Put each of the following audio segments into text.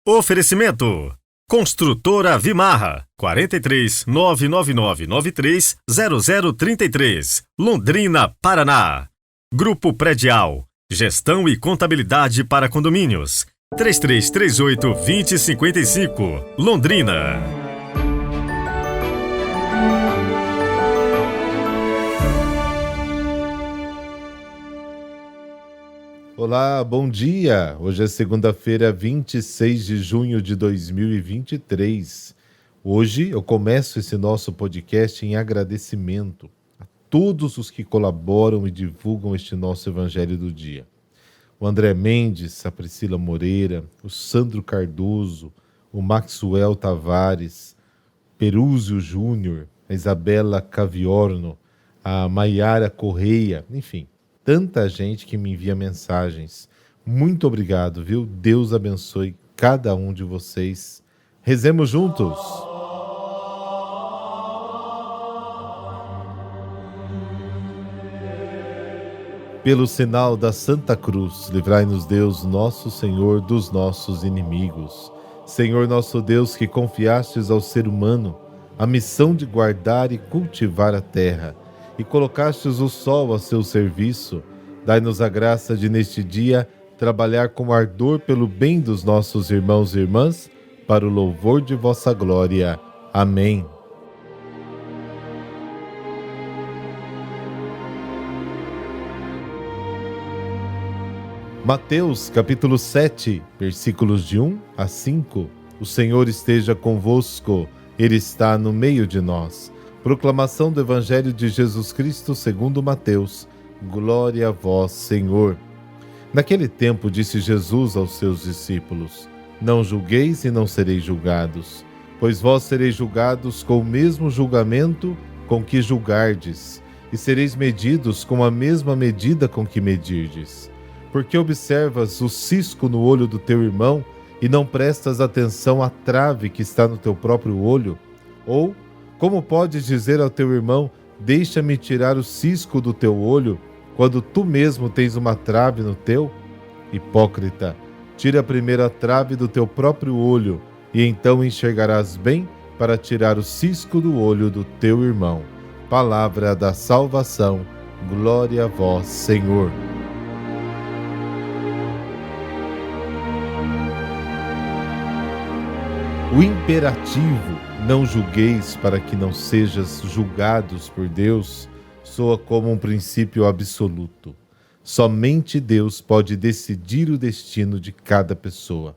Oferecimento: Construtora Vimarra, 43 99993 0033, Londrina, Paraná. Grupo Predial, Gestão e Contabilidade para Condomínios, 3338-2055, Londrina. Olá, bom dia! Hoje é segunda-feira, 26 de junho de 2023. Hoje eu começo esse nosso podcast em agradecimento a todos os que colaboram e divulgam este nosso Evangelho do Dia. O André Mendes, a Priscila Moreira, o Sandro Cardoso, o Maxwell Tavares, Perúzio Júnior, a Isabela Caviorno, a Maiara Correia, enfim. Tanta gente que me envia mensagens. Muito obrigado, viu? Deus abençoe cada um de vocês. Rezemos juntos. Pelo sinal da Santa Cruz, livrai-nos Deus, nosso Senhor, dos nossos inimigos. Senhor nosso Deus, que confiastes ao ser humano a missão de guardar e cultivar a terra, e colocastes o sol a seu serviço, dai-nos a graça de, neste dia, trabalhar com ardor pelo bem dos nossos irmãos e irmãs, para o louvor de vossa glória. Amém. Mateus, capítulo 7, versículos de 1 a 5. O Senhor esteja convosco, Ele está no meio de nós. Proclamação do Evangelho de Jesus Cristo segundo Mateus. Glória a vós, Senhor. Naquele tempo disse Jesus aos seus discípulos: Não julgueis e não sereis julgados, pois vós sereis julgados com o mesmo julgamento com que julgardes, e sereis medidos com a mesma medida com que medirdes. Porque observas o cisco no olho do teu irmão e não prestas atenção à trave que está no teu próprio olho? Ou como podes dizer ao teu irmão: deixa-me tirar o cisco do teu olho, quando tu mesmo tens uma trave no teu? Hipócrita, tira primeiro a trave do teu próprio olho, e então enxergarás bem para tirar o cisco do olho do teu irmão. Palavra da salvação. Glória a vós, Senhor. O imperativo "não julgueis para que não sejais julgados por Deus" soa como um princípio absoluto. Somente Deus pode decidir o destino de cada pessoa.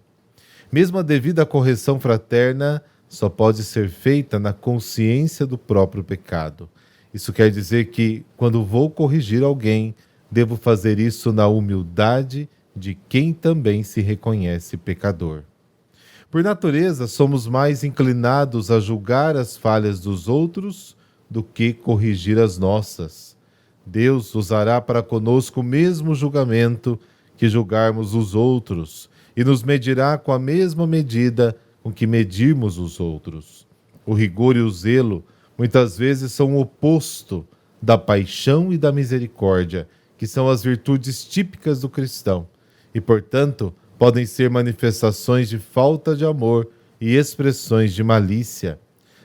Mesmo a devida correção fraterna só pode ser feita na consciência do próprio pecado. Isso quer dizer que, quando vou corrigir alguém, devo fazer isso na humildade de quem também se reconhece pecador. Por natureza, somos mais inclinados a julgar as falhas dos outros do que corrigir as nossas. Deus usará para conosco o mesmo julgamento que julgarmos os outros e nos medirá com a mesma medida com que medirmos os outros. O rigor e o zelo muitas vezes são o oposto da paixão e da misericórdia, que são as virtudes típicas do cristão, e, portanto, podem ser manifestações de falta de amor e expressões de malícia.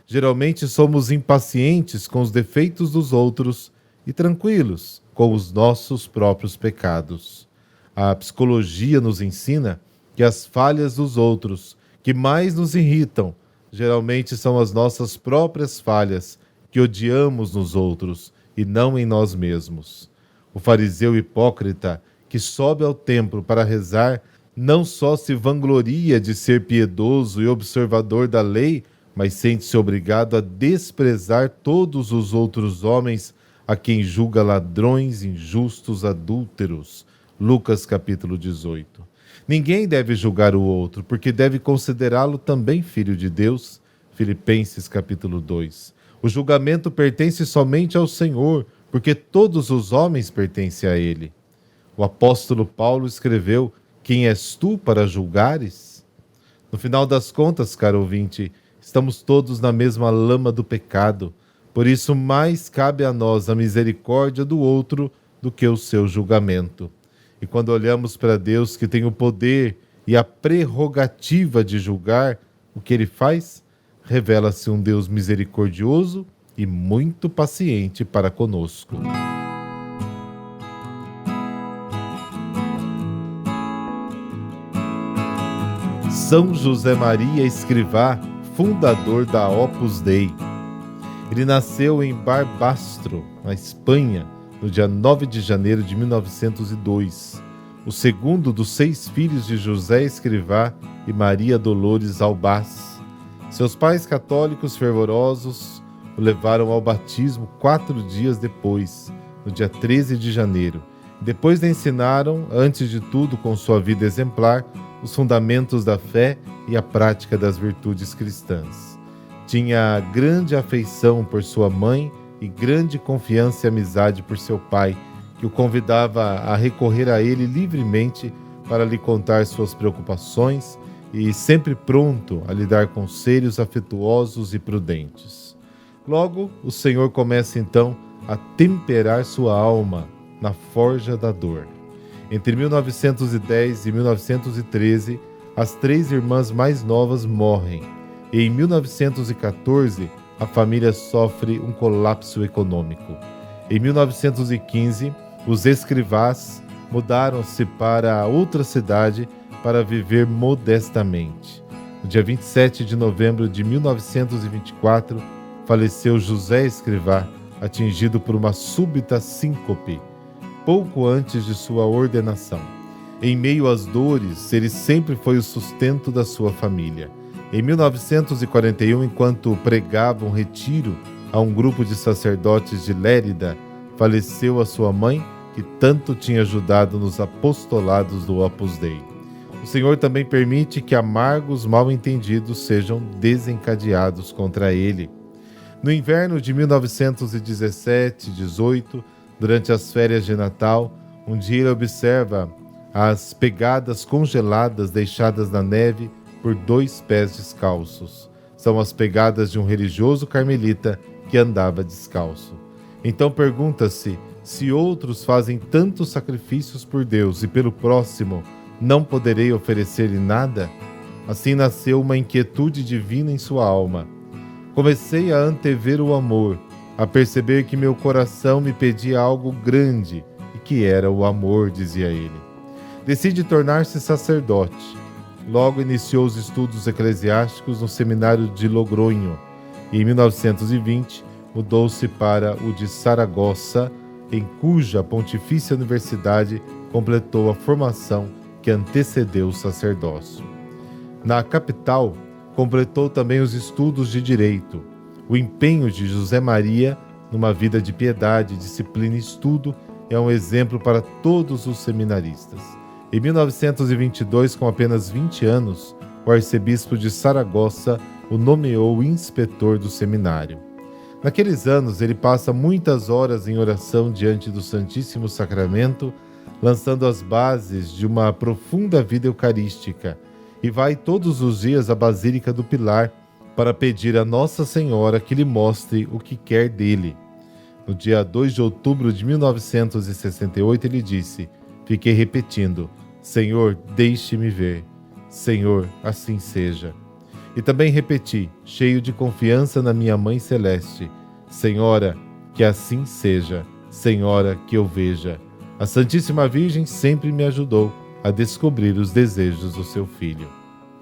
Geralmente somos impacientes com os defeitos dos outros e tranquilos com os nossos próprios pecados. A psicologia nos ensina que as falhas dos outros que mais nos irritam geralmente são as nossas próprias falhas que odiamos nos outros e não em nós mesmos. O fariseu hipócrita que sobe ao templo para rezar não só se vangloria de ser piedoso e observador da lei, mas sente-se obrigado a desprezar todos os outros homens a quem julga ladrões, injustos, adúlteros. Lucas capítulo 18. Ninguém deve julgar o outro, porque deve considerá-lo também filho de Deus. Filipenses capítulo 2. O julgamento pertence somente ao Senhor, porque todos os homens pertencem a Ele. O apóstolo Paulo escreveu: Quem és tu para julgares? No final das contas, caro ouvinte, estamos todos na mesma lama do pecado. Por isso, mais cabe a nós a misericórdia do outro do que o seu julgamento. E quando olhamos para Deus, que tem o poder e a prerrogativa de julgar o que ele faz, revela-se um Deus misericordioso e muito paciente para conosco. São José Maria Escrivá, fundador da Opus Dei. Ele nasceu em Barbastro, na Espanha, no dia 9 de janeiro de 1902, o segundo dos 6 filhos de José Escrivá e Maria Dolores Albaz. Seus pais católicos fervorosos o levaram ao batismo 4 dias depois, no dia 13 de janeiro. Depois lhe ensinaram, antes de tudo com sua vida exemplar, os fundamentos da fé e a prática das virtudes cristãs. Tinha grande afeição por sua mãe e grande confiança e amizade por seu pai, que o convidava a recorrer a ele livremente para lhe contar suas preocupações e sempre pronto a lhe dar conselhos afetuosos e prudentes. Logo, o Senhor começa então a temperar sua alma na forja da dor. Entre 1910 e 1913, as 3 irmãs mais novas morrem. E em 1914, a família sofre um colapso econômico. Em 1915, os Escrivás mudaram-se para outra cidade para viver modestamente. No dia 27 de novembro de 1924, faleceu José Escrivá, atingido por uma súbita síncope, pouco antes de sua ordenação. Em meio às dores, ele sempre foi o sustento da sua família. Em 1941, enquanto pregava um retiro a um grupo de sacerdotes de Lérida, faleceu a sua mãe, que tanto tinha ajudado nos apostolados do Opus Dei. O Senhor também permite que amargos mal-entendidos sejam desencadeados contra ele. No inverno de 1917-18, durante as férias de Natal, um dia ele observa as pegadas congeladas deixadas na neve por 2 pés descalços. São as pegadas de um religioso carmelita que andava descalço. Então pergunta-se: se outros fazem tantos sacrifícios por Deus e pelo próximo, não poderei oferecer-lhe nada? Assim nasceu uma inquietude divina em sua alma. Comecei a antever o amor, a perceber que meu coração me pedia algo grande, e que era o amor, dizia ele. Decide tornar-se sacerdote. Logo iniciou os estudos eclesiásticos no seminário de Logronho e em 1920 mudou-se para o de Saragossa, em cuja Pontifícia Universidade completou a formação que antecedeu o sacerdócio. Na capital, completou também os estudos de direito. O empenho de José Maria numa vida de piedade, disciplina e estudo é um exemplo para todos os seminaristas. Em 1922, com apenas 20 anos, o arcebispo de Saragossa o nomeou inspetor do seminário. Naqueles anos, ele passa muitas horas em oração diante do Santíssimo Sacramento, lançando as bases de uma profunda vida eucarística, e vai todos os dias à Basílica do Pilar para pedir a Nossa Senhora que lhe mostre o que quer dele. No dia 2 de outubro de 1968, ele disse: fiquei repetindo: Senhor, deixe-me ver. Senhor, assim seja. E também repeti, cheio de confiança na minha Mãe Celeste: Senhora, que assim seja. Senhora, que eu veja. A Santíssima Virgem sempre me ajudou a descobrir os desejos do seu Filho.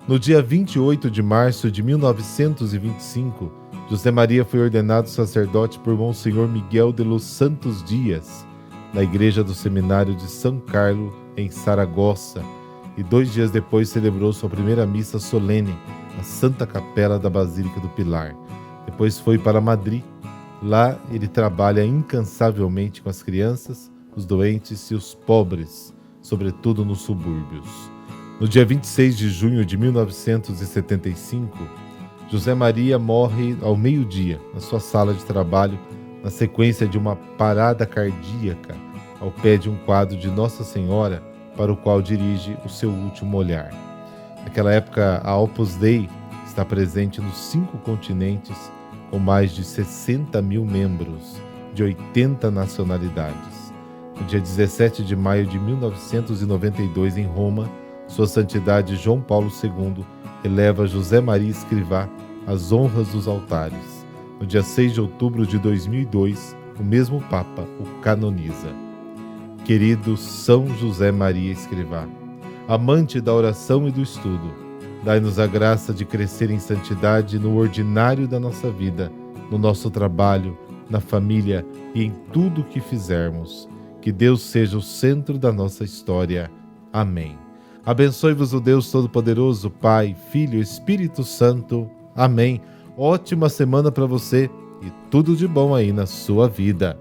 No dia 28 de março de 1925, José Maria foi ordenado sacerdote por Monsenhor Miguel de los Santos Dias, na igreja do seminário de São Carlos, em Saragossa, e 2 dias depois celebrou sua primeira missa solene na Santa Capela da Basílica do Pilar. Depois foi para Madrid. Lá ele trabalha incansavelmente com as crianças, os doentes e os pobres, sobretudo nos subúrbios. No dia 26 de junho de 1975, José Maria morre ao meio-dia na sua sala de trabalho, na sequência de uma parada cardíaca ao pé de um quadro de Nossa Senhora, para o qual dirige o seu último olhar. Naquela época, a Opus Dei está presente nos 5 continentes, com mais de 60 mil membros, de 80 nacionalidades. No dia 17 de maio de 1992, em Roma, Sua Santidade João Paulo II eleva José Maria Escrivá às honras dos altares. No dia 6 de outubro de 2002, o mesmo Papa o canoniza. Querido São José Maria Escrivá, amante da oração e do estudo, dai-nos a graça de crescer em santidade no ordinário da nossa vida, no nosso trabalho, na família e em tudo o que fizermos. Que Deus seja o centro da nossa história. Amém. Abençoe-vos o Deus Todo-Poderoso, Pai, Filho e Espírito Santo. Amém. Ótima semana para você e tudo de bom aí na sua vida.